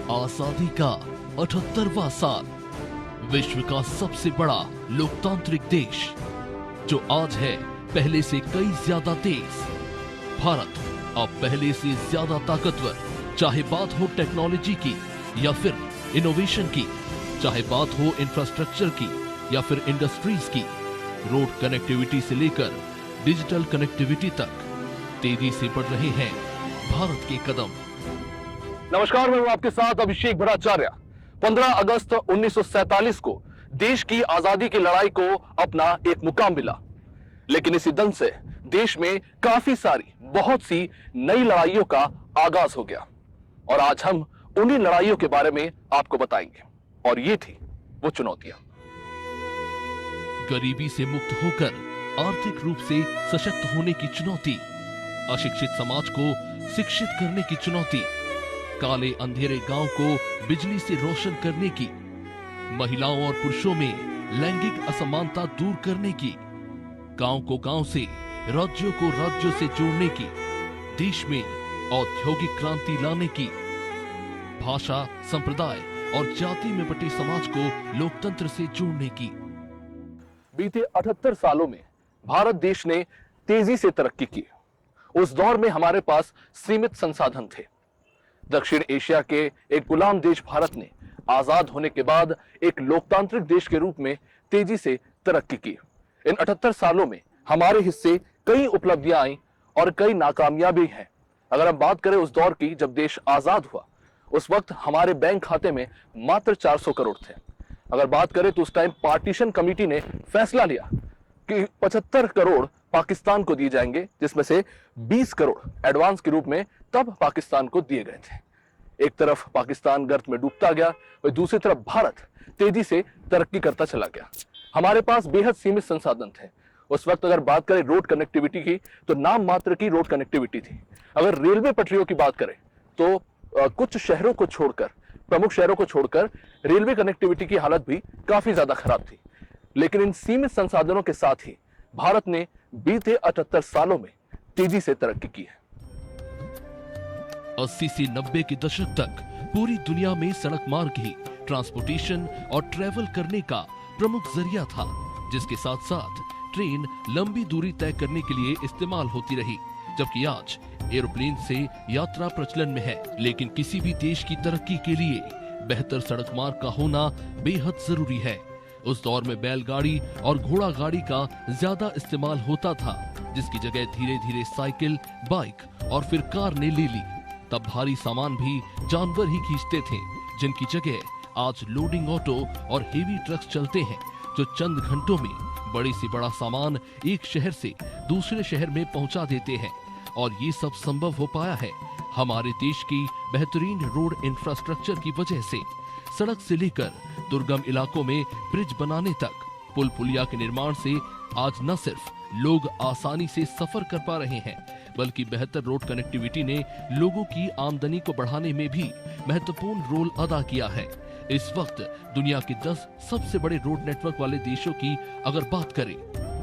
आजादी का 78वां साल, विश्व का सबसे बड़ा लोकतांत्रिक देश जो आज है पहले से कई ज्यादा तेज। भारत अब पहले से ज्यादा ताकतवर, चाहे बात हो टेक्नोलॉजी की या फिर इनोवेशन की, चाहे बात हो इंफ्रास्ट्रक्चर की या फिर इंडस्ट्रीज की, रोड कनेक्टिविटी से लेकर डिजिटल कनेक्टिविटी तक तेजी से बढ़ रहे हैं भारत के कदम। नमस्कार, मैं हूं आपके साथ अभिषेक भट्टाचार्य। 15 अगस्त 1947 को देश की आजादी की लड़ाई को अपना एक मुकाम मिला, लेकिन इसी दम से देश में काफी सारी बहुत सी नई लड़ाइयों का आगाज हो गया और आज हम उन्हीं लड़ाइयों के बारे में आपको बताएंगे। और ये थी वो चुनौतियां। गरीबी से मुक्त होकर आर्थिक रूप से सशक्त होने की चुनौती, अशिक्षित समाज को शिक्षित करने की चुनौती, काले अंधेरे गांव को बिजली से रोशन करने की, महिलाओं और पुरुषों में लैंगिक असमानता दूर करने की, गांव को गांव से राज्यों को राज्यों से जोड़ने की, देश में औद्योगिक क्रांति लाने की, भाषा, संप्रदाय और जाति में बटे समाज को लोकतंत्र से जोड़ने की। बीते 78 सालों में भारत देश ने तेजी से तरक्की की। उस दौर में हमारे पास सीमित संसाधन थे। दक्षिण एशिया के एक गुलाम देश भारत ने आजाद होने के बाद एक लोकतांत्रिक देश के रूप में तेजी से तरक्की की। इन 78 सालों में हमारे हिस्से कई उपलब्धियां आई और कई नाकामयाबी भी हैं। अगर हम बात करें उस दौर की जब देश आजाद हुआ, उस वक्त हमारे बैंक खाते में मात्र 400 करोड़ थे। अगर बात करें तो उस टाइम पार्टीशन कमेटी ने फैसला लिया कि 75 करोड़ पाकिस्तान को दिए जाएंगे, जिसमें से 20 करोड़ एडवांस के रूप में तब पाकिस्तान को दिए गए थे। एक तरफ पाकिस्तान गर्त में डूबता गया और दूसरी तरफ भारत तेजी से तरक्की करता चला गया। हमारे पास बेहद सीमित संसाधन थे। उस वक्त अगर बात करें रोड कनेक्टिविटी की तो नाम मात्र की रोड कनेक्टिविटी थी। अगर रेलवे पटरियों की बात करें तो कुछ शहरों को छोड़कर, प्रमुख शहरों को छोड़कर रेलवे कनेक्टिविटी की हालत भी काफी ज्यादा खराब थी। लेकिन इन सीमित संसाधनों के साथ ही भारत ने बीते 78 सालों में तेजी से तरक्की की है। 80 से 90 के दशक तक पूरी दुनिया में सड़क मार्ग ही ट्रांसपोर्टेशन और ट्रैवल करने का प्रमुख जरिया था, जिसके साथ साथ ट्रेन लंबी दूरी तय करने के लिए इस्तेमाल होती रही, जबकि आज एरोप्लेन से यात्रा प्रचलन में है। लेकिन किसी भी देश की तरक्की के लिए बेहतर सड़क मार्ग का होना बेहद जरूरी है। उस दौर में बैलगाड़ी और घोड़ा गाड़ी का ज्यादा इस्तेमाल होता था, जिसकी जगह धीरे धीरे साइकिल, बाइक और फिर कार ने ले ली। तब भारी सामान भी जानवर ही खींचते थे, जिनकी जगह आज लोडिंग ऑटो और हेवी ट्रक्स चलते हैं, जो चंद घंटों में बड़े से बड़ा सामान एक शहर से दूसरे शहर में पहुंचा देते हैं। और ये सब संभव हो पाया है हमारे देश की बेहतरीन रोड इंफ्रास्ट्रक्चर की वजह से। सड़क से लेकर दुर्गम इलाकों में ब्रिज बनाने तक, पुल पुलिया के निर्माण से आज न सिर्फ लोग आसानी से सफर कर पा रहे हैं, बल्कि बेहतर रोड कनेक्टिविटी ने लोगों की आमदनी को बढ़ाने में भी महत्वपूर्ण रोल अदा किया है। इस वक्त दुनिया के 10 सबसे बड़े रोड नेटवर्क वाले देशों की अगर बात करें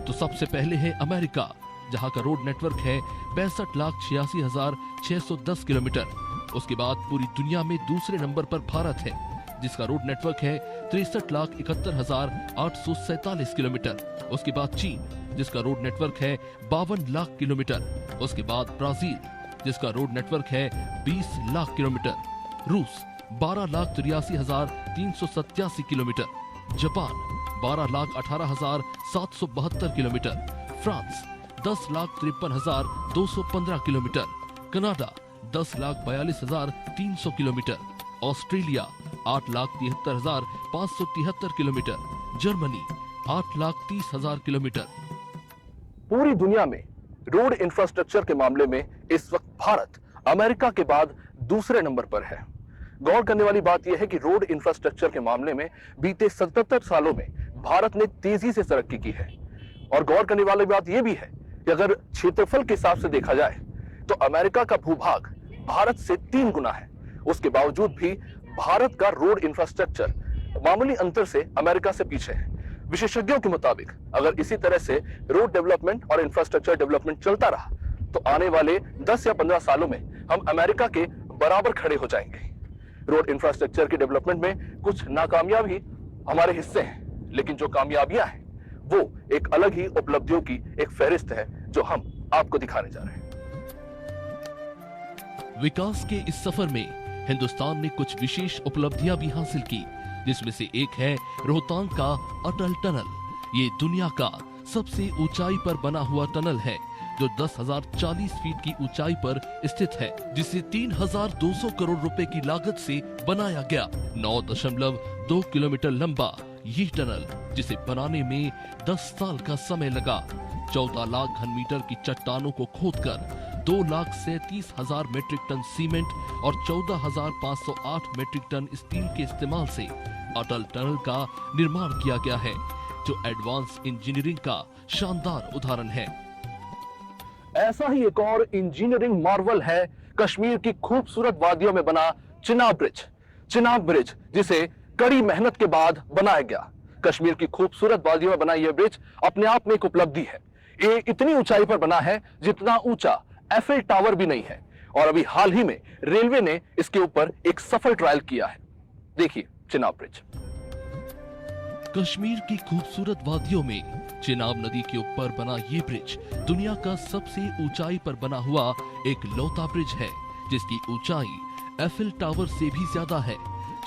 तो सबसे पहले है अमेरिका, जहां का रोड नेटवर्क है 65,86,610 किलोमीटर। उसके बाद पूरी दुनिया में दूसरे नंबर पर भारत है, जिसका रोड नेटवर्क है 63,71,847 किलोमीटर। उसके बाद चीन, जिसका रोड नेटवर्क है 52 लाख किलोमीटर। उसके बाद ब्राजील, जिसका रोड नेटवर्क है 20 लाख किलोमीटर। रूस 12,83,387 kilometre. Japan 12,18,772 kilometre. France 10,53,215 kilometre. Canada 10,42,300 kilometre. Australia 8,73,573 kilometre. Germany 8,30,000 kilometre. पूरी दुनिया में रोड इंफ्रास्ट्रक्चर के मामले में इस वक्त भारत अमेरिका के बाद दूसरे नंबर पर है। गौर करने वाली बात यह है कि रोड इंफ्रास्ट्रक्चर के मामले में बीते 77 सालों में भारत ने तेजी से तरक्की की है। और गौर करने वाली बात यह भी है कि अगर क्षेत्रफल के हिसाब से देखा जाए तो अमेरिका का भूभाग भारत से 3 गुना है। उसके बावजूद भी भारत का रोड इंफ्रास्ट्रक्चर मामूली अंतर से अमेरिका से पीछे है। विशेषज्ञों के मुताबिक अगर इसी तरह से रोड डेवलपमेंट और इंफ्रास्ट्रक्चर डेवलपमेंट चलता रहा तो आने वाले 10 या 15 सालों में हम अमेरिका के बराबर खड़े हो जाएंगे। रोड इंफ्रास्ट्रक्चर के डेवलपमेंट में कुछ नाकामयाबी हमारे हिस्से हैं, लेकिन जो कामयाबियां हैं वो एक अलग ही उपलब्धियों की एक फहरिस्त है जो हम आपको दिखाने जा रहे हैं। विकास के इस सफर में हिंदुस्तान ने कुछ विशेष उपलब्धियां भी हासिल की, जिसमें से एक है रोहतांग का अटल टनल। ये दुनिया का सबसे ऊंचाई पर बना हुआ टनल है जो 10,040 फीट की ऊंचाई पर स्थित है, जिसे 3,200 करोड़ रुपए की लागत से बनाया गया। 9.2 किलोमीटर लंबा ये टनल, जिसे बनाने में 10 साल का समय लगा, 14 लाख घन मीटर की चट्टानों को खोदकर 2,37,000 मैट्रिक टन सीमेंट और 14,508 मैट्रिक टन स्टील के इस्तेमाल से अटल टनल का निर्माण किया गया है, जो एडवांस इंजीनियरिंग का शानदार उदाहरण है। ऐसा ही एक और इंजीनियरिंग मार्वल है कश्मीर की खूबसूरत वादियों में बना चिनाब ब्रिज। चिनाब ब्रिज जिसे कड़ी मेहनत के बाद बनाया गया। कश्मीर की खूबसूरत वादियों में बना यह ब्रिज अपने आप में एक उपलब्धि है। ये इतनी ऊंचाई पर बना है जितना ऊंचा एफिल टावर भी नहीं है, और अभी हाल ही में रेलवे ने इसके ऊपर एक सफल ट्रायल किया है। देखिए चिनाब ब्रिज। कश्मीर की खूबसूरत वादियों में चिनाब नदी के ऊपर बना ये ब्रिज दुनिया का सबसे ऊंचाई पर बना हुआ एक लौता ब्रिज है, जिसकी ऊंचाई एफिल टावर से भी ज्यादा है,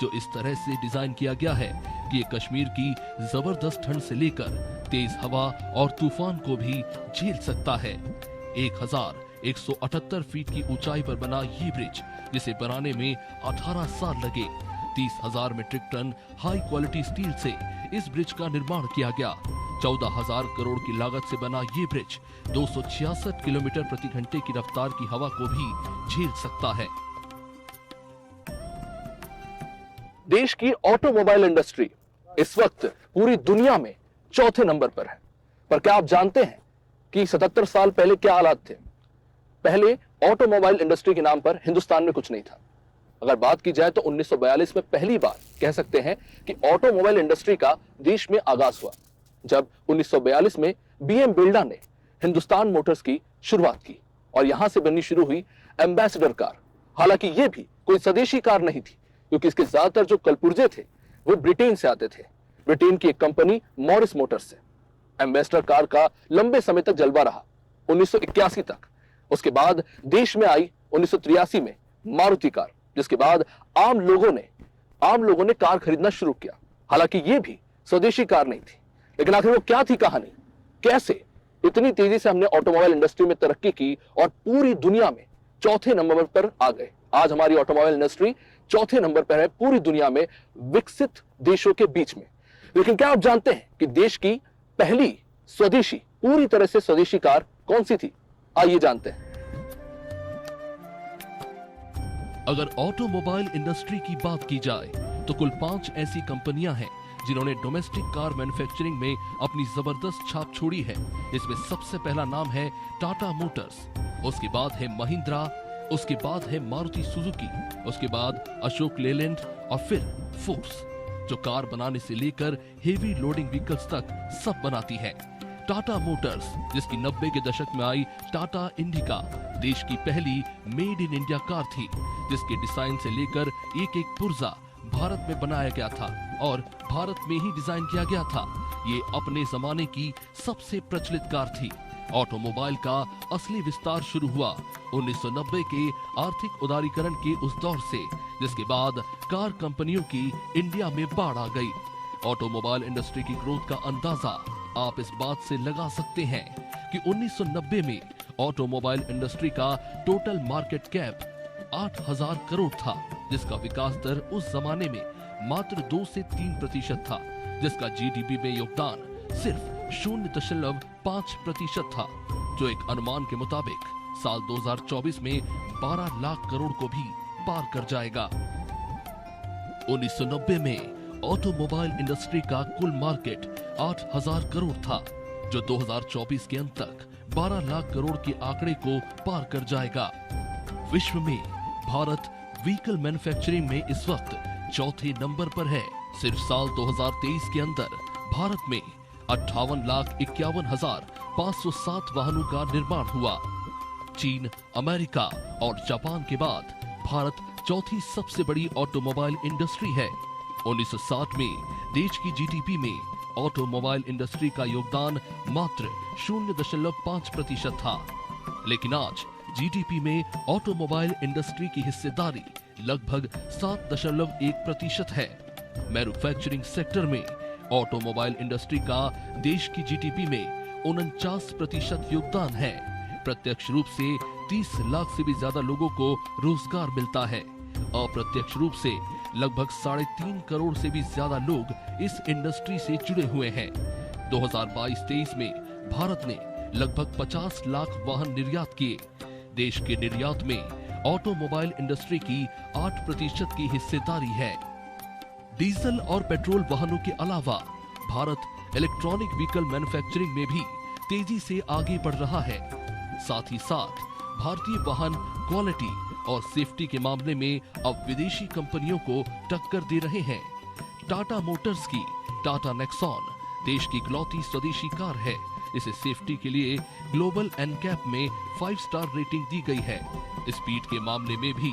जो इस तरह से डिजाइन किया गया है कि ये कश्मीर की जबरदस्त ठंड से लेकर तेज हवा और तूफान को भी झेल सकता है। 1,178 फीट की ऊंचाई पर बना ये ब्रिज, जिसे बनाने में 18 साल लगे, 30,000 metric ton high quality steel से इस ब्रिज का निर्माण किया गया। 14,000 करोड़ की लागत से बना ये ब्रिज 266 किलोमीटर प्रति घंटे की रफ्तार की हवा को भी झेल सकता है। देश की ऑटोमोबाइल इंडस्ट्री इस वक्त पूरी दुनिया में चौथे नंबर पर है। पर क्या आप जानते हैं कि 77 साल पहले क्या हालात थे? पहले ऑटोमोबाइल इंडस्ट्री के नाम पर हिंदुस्तान में कुछ नहीं था। अगर बात की जाए तो 1942 में पहली बार कह सकते हैं कि ऑटोमोबाइल इंडस्ट्री का देश में आगाज हुआ, जब 1942 में बीएम बिल्डा ने हिंदुस्तान मोटर्स की शुरुआत की और यहां से बननी शुरू हुई एम्बेसडर कार। हालांकि यह भी कोई स्वदेशी कार नहीं थी, क्योंकि इसके ज्यादातर जो कलपुर्जे थे वो ब्रिटेन से आते थे, ब्रिटेन की एक कंपनी मॉरिस मोटर्स से। एम्बेसडर कार का लंबे समय तक जलवा रहा, 1981 तक। उसके बाद देश में आई 1983 में मारुति कार, जिसके बाद आम लोगों ने कार खरीदना शुरू किया। हालांकि यह भी स्वदेशी कार नहीं थी, लेकिन आखिर वो क्या थी कहानी? कैसे इतनी तेजी से हमने ऑटोमोबाइल इंडस्ट्री में तरक्की की और पूरी दुनिया में चौथे नंबर पर आ गए? आज हमारी ऑटोमोबाइल इंडस्ट्री चौथे नंबर पर है पूरी दुनिया में विकसित देशों के बीच में। लेकिन क्या आप जानते हैं कि देश की पहली स्वदेशी, पूरी तरह से स्वदेशी कार कौन सी थी? आइए जानते हैं। अगर ऑटोमोबाइल इंडस्ट्री की बात की जाए तो कुल 5 ऐसी कंपनियां हैं जिन्होंने डोमेस्टिक कार मैन्युफैक्चरिंग में अपनी जबरदस्त छाप छोड़ी है। इसमें सबसे पहला नाम है टाटा मोटर्स, उसके बाद है महिंद्रा, उसके बाद है मारुति सुजुकी, उसके बाद अशोक लेलैंड और फिर फोर्स, जो कार बनाने से लेकर हेवी लोडिंग व्हीकल्स तक सब बनाती है। टाटा मोटर्स, जिसकी 90 के दशक में आई टाटा इंडिका, देश की पहली मेड इन इंडिया कार थी, जिसके डिजाइन से लेकर एक एक पुर्जा भारत में बनाया गया था और भारत में ही डिजाइन किया गया था। ये अपने जमाने की सबसे प्रचलित कार थी। ऑटोमोबाइल का असली विस्तार शुरू हुआ 1990 के आर्थिक उदारीकरण के उस दौर से, जिसके बाद कार कंपनियों की इंडिया में बाढ़ आ गई। ऑटोमोबाइल इंडस्ट्री की ग्रोथ का अंदाजा आप इस बात से लगा सकते हैं कि 1990 में ऑटोमोबाइल इंडस्ट्री का टोटल मार्केट कैप 8,000 करोड़ था, जिसका विकास दर उस जमाने में मात्र 2 से 3% था, जिसका जीडीपी में योगदान सिर्फ 0.5% था, जो एक अनुमान के मुताबिक साल 2024 में 12 लाख करोड़ को भी पार कर जाएगा। 1990 में ऑटोमोबाइल इंडस्ट्री का कुल मार्केट 8,000 करोड़ था, जो 2024 के अंत तक 12 लाख करोड़ के आंकड़े को पार कर जाएगा। विश्व में भारत व्हीकल मैन्युफैक्चरिंग में इस वक्त चौथे नंबर पर है। सिर्फ साल 2023 के अंदर भारत में 58,51,507 वाहनों का निर्माण हुआ। चीन, अमेरिका और जापान के बाद भारत चौथी सबसे बड़ी ऑटोमोबाइल इंडस्ट्री है। 1960 में देश की जीडीपी में ऑटोमोबाइल इंडस्ट्री का योगदान मात्र 0.5% था, लेकिन आज जीडीपी में ऑटोमोबाइल इंडस्ट्री की हिस्सेदारी लगभग 7.1% है। मैन्युफैक्चरिंग सेक्टर में ऑटोमोबाइल इंडस्ट्री का देश की जीडीपी में 49% योगदान है। प्रत्यक्ष रूप से 30 लाख से भी ज्यादा लोगों को रोजगार मिलता है। अप्रत्यक्ष रूप से लगभग 3.5 करोड़ से भी ज्यादा लोग इस इंडस्ट्री से जुड़े हुए हैं। 2022-23 में भारत ने लगभग 50 लाख वाहन निर्यात किए। देश के निर्यात में ऑटोमोबाइल इंडस्ट्री की 8% की हिस्सेदारी है। डीजल और पेट्रोल वाहनों के अलावा भारत इलेक्ट्रॉनिक व्हीकल मैन्युफैक्चरिंग में भी तेजी से आगे बढ़ रहा है। साथ ही साथ भारतीय वाहन क्वालिटी और सेफ्टी के मामले में अब विदेशी कंपनियों को टक्कर दे रहे हैं। टाटा मोटर्स की टाटा नेक्सॉन देश की इकलौती स्वदेशी कार है। इसे सेफ्टी के लिए ग्लोबल एनकैप में 5 स्टार रेटिंग दी गई है। स्पीड के मामले में भी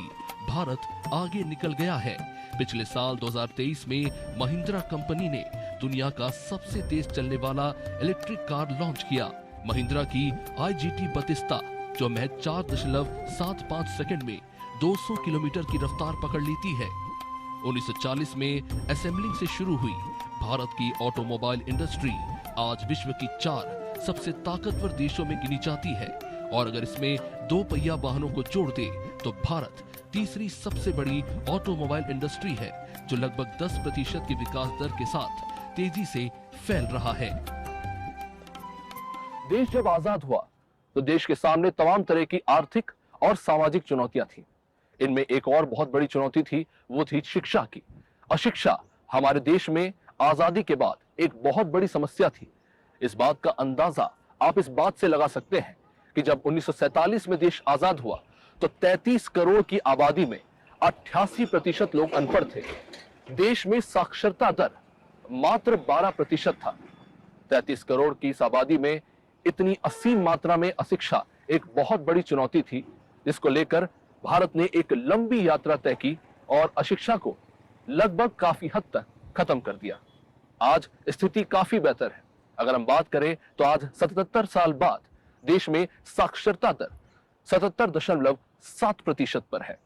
भारत आगे निकल गया है। पिछले साल 2023 में महिंद्रा कंपनी ने दुनिया का सबसे तेज चलने वाला इलेक्ट्रिक कार लॉन्च किया। महिंद्रा की IGT बतिस्ता जो महज 4.75 सेकंड में 200 किलोमीटर की रफ्तार पकड़ लेती है। 1940 में असेंबलिंग से शुरू हुई भारत की ऑटोमोबाइल इंडस्ट्री आज विश्व की 4 सबसे ताकतवर देशों में गिनी जाती है, और अगर इसमें 2 पहिया वाहनों को जोड़ दे तो भारत तीसरी सबसे बड़ी ऑटोमोबाइल इंडस्ट्री है, जो लगभग 10% की विकास दर के साथ तेजी से फैल रहा है। देश जब आजाद हुआ तो देश के सामने तमाम तरह की आर्थिक और सामाजिक चुनौतियां थी। इनमें एक और बहुत बड़ी चुनौती थी, वो थी शिक्षा की। अशिक्षा हमारे देश में आजादी के बाद एक बहुत बड़ी समस्या थी। इस बात का अंदाजा आप इस बात से लगा सकते हैं कि जब 1947 में देश आजाद हुआ तो 33 करोड़ की आबादी में 88% लोग अनपढ़ थे। देश में साक्षरता दर मात्र 12% था। 33 करोड़ की इस आबादी में इतनी असीम मात्रा में अशिक्षा एक बहुत बड़ी चुनौती थी, जिसको लेकर भारत ने एक लंबी यात्रा तय की और अशिक्षा को लगभग काफी हद तक खत्म कर दिया। आज स्थिति काफी बेहतर है। अगर हम बात करें तो आज 77 साल बाद देश में साक्षरता दर 77.7% पर है।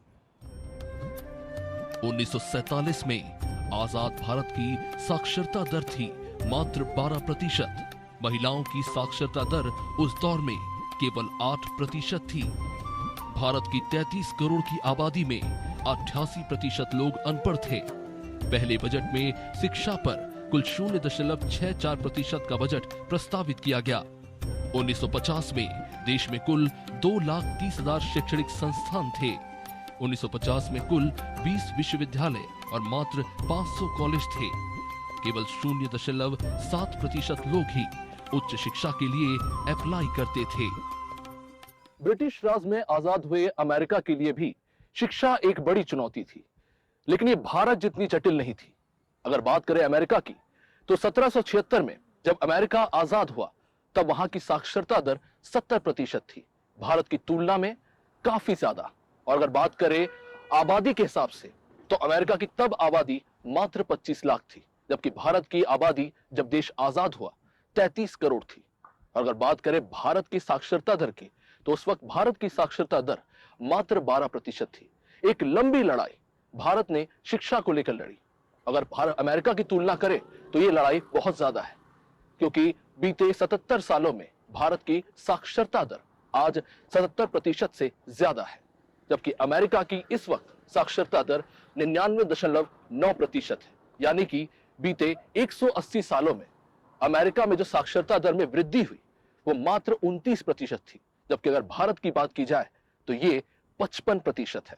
1947 में आजाद भारत की साक्षरता दर थी मात्र 12%। महिलाओं की साक्षरता दर उस दौर में केवल 8% थी। भारत की 33 करोड़ की आबादी में 88% लोग अनपढ़ थे। पहले बजट में शिक्षा पर कुल 0.64% का बजट प्रस्तावित किया गया। 1950 में देश में कुल 2,30,000 शैक्षणिक संस्थान थे। 1950 में कुल 20 विश्वविद्यालय और मात्र 500 कॉलेज थे। केवल 0.7% लोग ही उच्च शिक्षा के लिए अप्लाई करते थे। ब्रिटिश राज में आजाद हुए अमेरिका के लिए भी शिक्षा एक बड़ी चुनौती थी, लेकिन ये भारत जितनी जटिल नहीं थी। अगर बात करें अमेरिका की, तो 1776 में जब अमेरिका आजाद हुआ तब वहां की साक्षरता दर 70% थी, भारत की तुलना में काफी ज्यादा। और अगर बात करें आबादी के हिसाब से, तो अमेरिका की तब आबादी मात्र 25 लाख थी, जबकि भारत की आबादी जब देश आजाद हुआ 33 करोड़ थी। और अगर बात करें भारत की साक्षरता दर की, तो उस वक्त भारत की साक्षरता दर मात्र 12% थी। एक लंबी लड़ाई भारत ने शिक्षा को लेकर लड़ी। अगर भारत अमेरिका की तुलना करें तो यह लड़ाई बहुत ज्यादा है, क्योंकि बीते 77 सालों में भारत की साक्षरता दर आज 77% से ज्यादा है, जबकि अमेरिका की इस वक्त साक्षरता दर 99.9% है। यानी कि बीते 180 सालों में अमेरिका में जो साक्षरता दर में वृद्धि हुई वो मात्र 29% थी, जबकि अगर भारत की बात की जाए तो ये 55% है।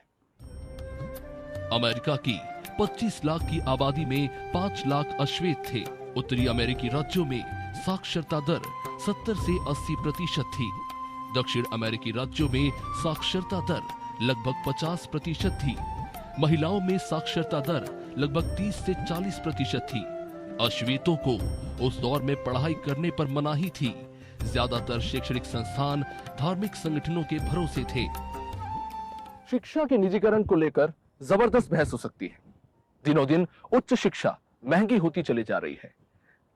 अमेरिका की 25 लाख की आबादी में 5 लाख अश्वेत थे। उत्तरी अमेरिकी राज्यों में साक्षरता दर 70 से 80% थी। दक्षिण अमेरिकी राज्यों में साक्षरता दर लगभग 50% थी। महिलाओं में साक्षरता दर लगभग 30 से 40% थी। अश्वेतों को उस दौर में पढ़ाई करने पर मनाही थी। ज्यादातर शैक्षणिक संस्थान धार्मिक संगठनों के भरोसे थे। शिक्षा के निजीकरण को लेकर जबरदस्त बहस हो सकती है। दिनों दिन उच्च शिक्षा महंगी होती चली जा रही है।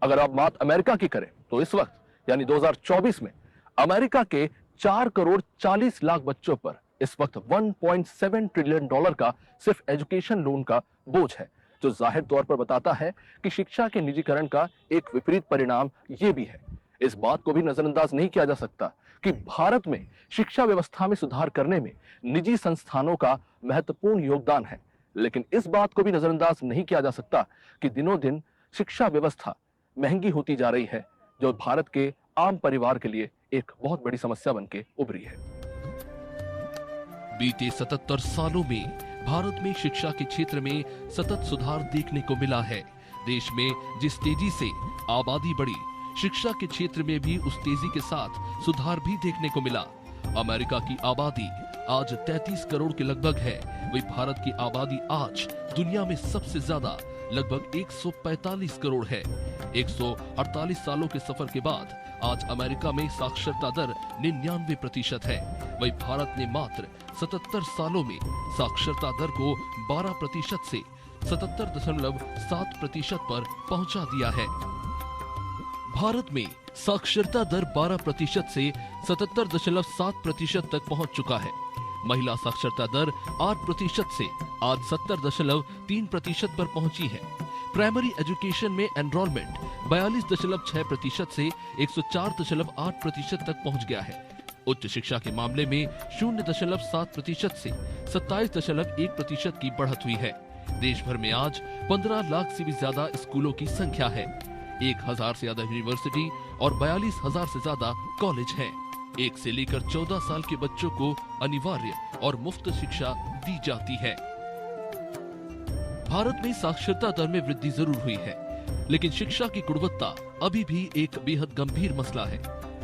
अगर आप बात अमेरिका की करें तो इस वक्त यानी 2024 में अमेरिका के 4 करोड़ 40 लाख बच्चों पर इस वक्त 1.7 ट्रिलियन डॉलर का सिर्फ एजुकेशन लोन का बोझ है, जो जाहिर तौर पर बताता है कि शिक्षा के निजीकरण का एक विपरीत परिणाम यह भी है। इस बात को भी नजरअंदाज नहीं किया जा सकता कि भारत में शिक्षा व्यवस्था में सुधार करने में निजी संस्थानों का महत्वपूर्ण योगदान है। लेकिन इस बात को भी नजरअंदाज नहीं किया जा सकता कि दिनों दिन शिक्षा व्यवस्था महंगी होती जा रही है, जो भारत के आम परिवार के लिए एक बहुत बड़ी समस्या बन के उभरी है। बीते 77 सालों में भारत में शिक्षा के क्षेत्र में सतत सुधार देखने को मिला है। देश में जिस तेजी से आबादी बढ़ी, शिक्षा के क्षेत्र में भी उस तेजी के साथ सुधार भी देखने को मिला। अमेरिका की आबादी आज 33 करोड़ के लगभग है, वही भारत की आबादी आज दुनिया में सबसे ज्यादा लगभग 145 करोड़ है। 148 सालों के सफर के बाद आज अमेरिका में साक्षरता दर 99% है, वही भारत ने मात्र 77 सालों में साक्षरता दर को 12% से 77.7% पर पहुंचा दिया है। भारत में साक्षरता दर 12% से 77.7% तक पहुंच चुका है। महिला साक्षरता दर 8% से आज 70.3% पर पहुंची है। प्राइमरी एजुकेशन में एनरोलमेंट 42.6% से 104.8% तक पहुंच गया है। उच्च शिक्षा के मामले में 0.7% से 27.1% की बढ़त हुई है। देश भर में आज 15 लाख से भी ज्यादा स्कूलों की संख्या है। 1000 से ज्यादा यूनिवर्सिटी और 42,000 से ज्यादा कॉलेज हैं। 1 से लेकर 14 साल के बच्चों को अनिवार्य और मुफ्त शिक्षा दी जाती है। भारत में साक्षरता दर में वृद्धि जरूर हुई है, लेकिन शिक्षा की गुणवत्ता अभी भी एक बेहद गंभीर मसला है।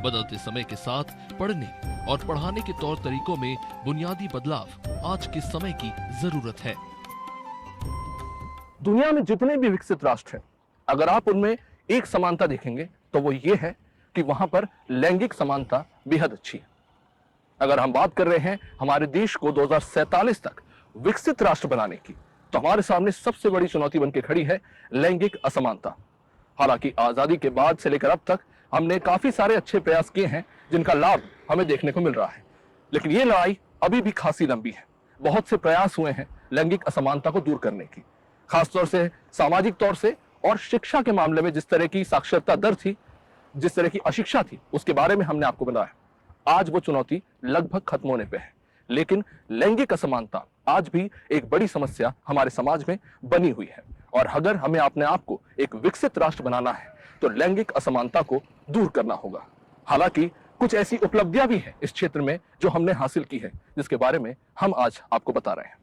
बदलते समय के साथ पढ़ने और पढ़ाने के तौर तरीकों में बुनियादी बदलाव आज के समय की जरूरत है। दुनिया में जितने भी विकसित राष्ट्र हैं, अगर आप उनमें एक समानता देखेंगे तो वो ये है कि वहां पर लैंगिक समानता बेहद अच्छी है। अगर हम बात कर रहे हैं हमारे देश को 2047 तक विकसित राष्ट्र बनाने की, तो हमारे सामने सबसे बड़ी चुनौती बनकर खड़ी है लैंगिक असमानता। हालांकि आजादी के बाद से लेकर अब तक हमने काफी सारे अच्छे प्रयास किए हैं, जिनका लाभ हमें देखने को मिल रहा है, लेकिन ये लड़ाई अभी भी खासी लंबी है। बहुत से प्रयास हुए हैं लैंगिक असमानता को दूर करने की, खासतौर से सामाजिक तौर से, और शिक्षा के मामले में जिस तरह की साक्षरता दर थी, जिस तरह की अशिक्षा थी, उसके बारे में हमने आपको बताया। आज वो चुनौती लगभग खत्म होने पे है, लेकिन लैंगिक असमानता आज भी एक बड़ी समस्या हमारे समाज में बनी हुई है। और अगर हमें अपने आप को एक विकसित राष्ट्र बनाना है तो लैंगिक असमानता को दूर करना होगा। हालांकि कुछ ऐसी उपलब्धियां भी हैं इस क्षेत्र में जो हमने हासिल की है, जिसके बारे में हम आज आपको बता रहे हैं।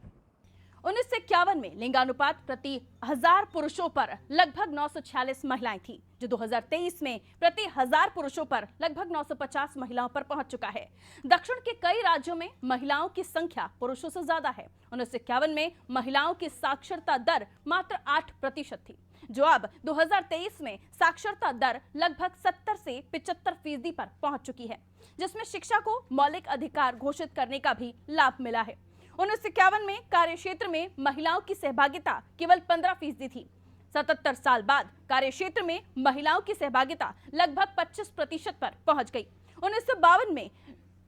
1951 में लिंगानुपात प्रति 1000 पुरुषों पर लगभग 946 महिलाएं थी, जो 2023 में प्रति 1000 पुरुषों पर लगभग 950 महिलाओं पर पहुंच चुका है। दक्षिण के कई राज्यों में महिलाओं की संख्या पुरुषों से ज्यादा है। 1951 में महिलाओं की साक्षरता दर मात्र 8% थी, जो अब 2023 में साक्षरता दर लगभग 70 से 75% पर पहुंच चुकी है, जिसमें शिक्षा को मौलिक अधिकार घोषित करने का भी लाभ मिला है। 1951 में कार्य क्षेत्र में महिलाओं की सहभागिता केवल 15% थी। 77 साल बाद कार्य क्षेत्र में महिलाओं की सहभागिता लगभग 25% पर पहुंच गई। 1952 में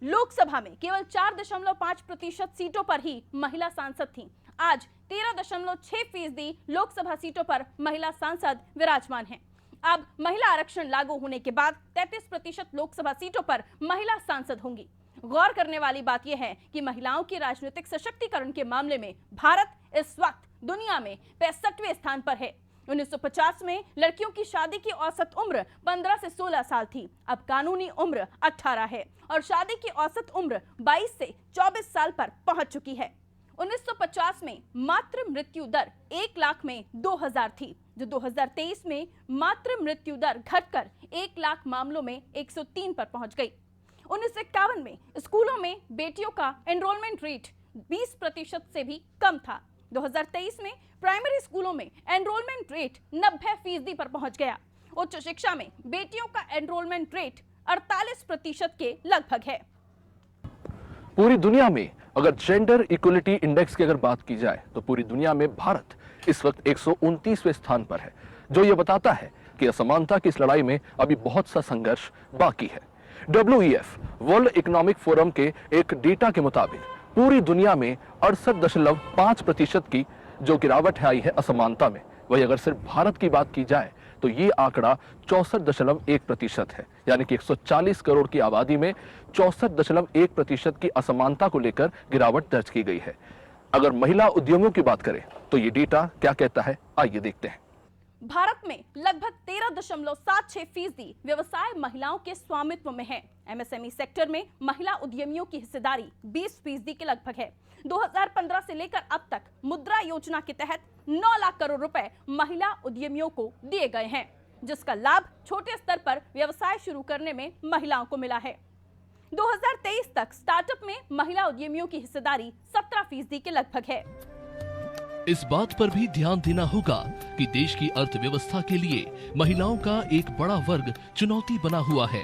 लोकसभा में केवल 4.5% सीटों पर ही महिला सांसद थीं। आज 13.6% लोकसभा सीटों पर महिला सांसद विराजमान हैं। अब महिला आरक्षण लागू होने के बाद 33% लोकसभा सीटों पर महिला सांसद होंगी। गौर करने वाली बात यह है कि महिलाओं की राजनीतिक सशक्तिकरण के मामले में भारत इस वक्त दुनिया में 65वें स्थान पर है। 1950 में लड़कियों की शादी की औसत उम्र 15 से 16 साल थी। अब कानूनी उम्र 18 है और शादी की औसत उम्र 22 से 24 साल पर पहुंच चुकी है। 1950 में मातृ मृत्यु दर 1 लाख में 2000 थी, जो 2023 में मातृ मृत्यु दर घटकर 1 लाख मामलों में 103 पर पहुंच गई। 1951 में स्कूलों में बेटियों का एनरोलमेंट रेट 20% से भी कम था। 2023 में प्राइमरी स्कूलों में एनरोलमेंट रेट 90% पर पहुंच गया। उच्च शिक्षा में बेटियों का एनरोलमेंट रेट 48% के लगभग है। पूरी दुनिया में अगर जेंडर इक्वलिटी इंडेक्स की अगर बात की जाए तो पूरी दुनिया में भारत इस वक्त 129वें स्थान पर है, जो यह बताता है कि असमानता की इस लड़ाई में अभी बहुत सा संघर्ष बाकी है। WEF वर्ल्ड इकोनॉमिक फोरम के एक डेटा के मुताबिक पूरी दुनिया में 68.5% की जो गिरावट आई है असमानता में, वही अगर सिर्फ भारत की बात की जाए तो ये आंकड़ा 64.1% है, यानी कि 140 करोड़ की आबादी में 64.1% की असमानता को लेकर गिरावट दर्ज की गई है। अगर महिला उद्यमियों की बात करें तो ये डेटा क्या कहता है, आइए देखते हैं। भारत में लगभग 13.76% व्यवसाय महिलाओं के स्वामित्व में है। MSME सेक्टर में महिला उद्यमियों की हिस्सेदारी 20% के लगभग है। 2015 से लेकर अब तक मुद्रा योजना के तहत 9 लाख करोड़ रुपए महिला उद्यमियों को दिए गए हैं, जिसका लाभ छोटे स्तर पर व्यवसाय शुरू करने में महिलाओं को मिला है। 2023 तक स्टार्टअप में महिला उद्यमियों की हिस्सेदारी 17% के लगभग है। इस बात पर भी ध्यान देना होगा कि देश की अर्थव्यवस्था के लिए महिलाओं का एक बड़ा वर्ग चुनौती बना हुआ है।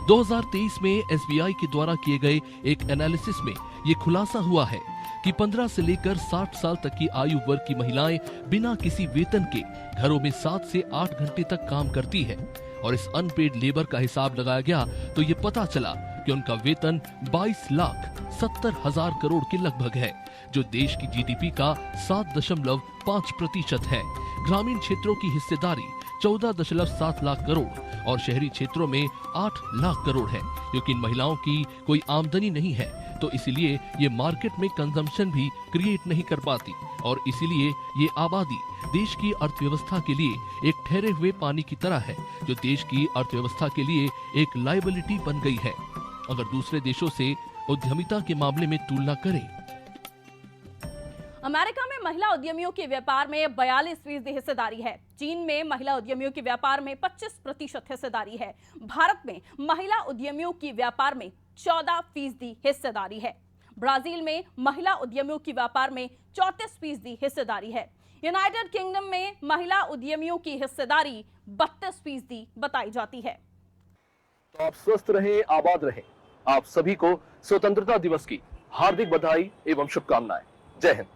2023 में SBI के द्वारा किए गए एक एनालिसिस में ये खुलासा हुआ है कि 15 से लेकर 60 साल तक की आयु वर्ग की महिलाएं बिना किसी वेतन के घरों में 7 से 8 घंटे तक काम करती है, और इस अनपेड लेबर का हिसाब लगाया गया तो ये पता चला कि उनका वेतन 22,70,000 करोड़ के लगभग है, जो देश की GDP का 7.5% है। ग्रामीण क्षेत्रों की हिस्सेदारी 14.7 लाख करोड़ और शहरी क्षेत्रों में 8 लाख करोड़ है, क्योंकि इन महिलाओं की कोई आमदनी नहीं है, तो इसीलिए ये मार्केट में कंजम्पशन भी क्रिएट नहीं कर पाती, और इसीलिए ये आबादी देश की अर्थव्यवस्था के लिए एक ठहरे हुए पानी की तरह है, जो देश की अर्थव्यवस्था के लिए एक लायबिलिटी बन गई है। अगर दूसरे देशों से उद्यमिता के मामले में तुलना करें, अमेरिका में महिला उद्यमियों के व्यापार में 42% हिस्सेदारी है। चीन में महिला उद्यमियों के व्यापार में 25% हिस्सेदारी है। भारत में महिला उद्यमियों की व्यापार में 14% हिस्सेदारी है। ब्राजील में महिला उद्यमियों की व्यापार में 34% हिस्सेदारी है। यूनाइटेड किंगडम में महिला उद्यमियों की हिस्सेदारी 32% बताई जाती है। तो आप स्वस्थ रहें, आबाद रहें। आप सभी को स्वतंत्रता दिवस की हार्दिक बधाई एवं शुभकामनाएं। जय हिंद।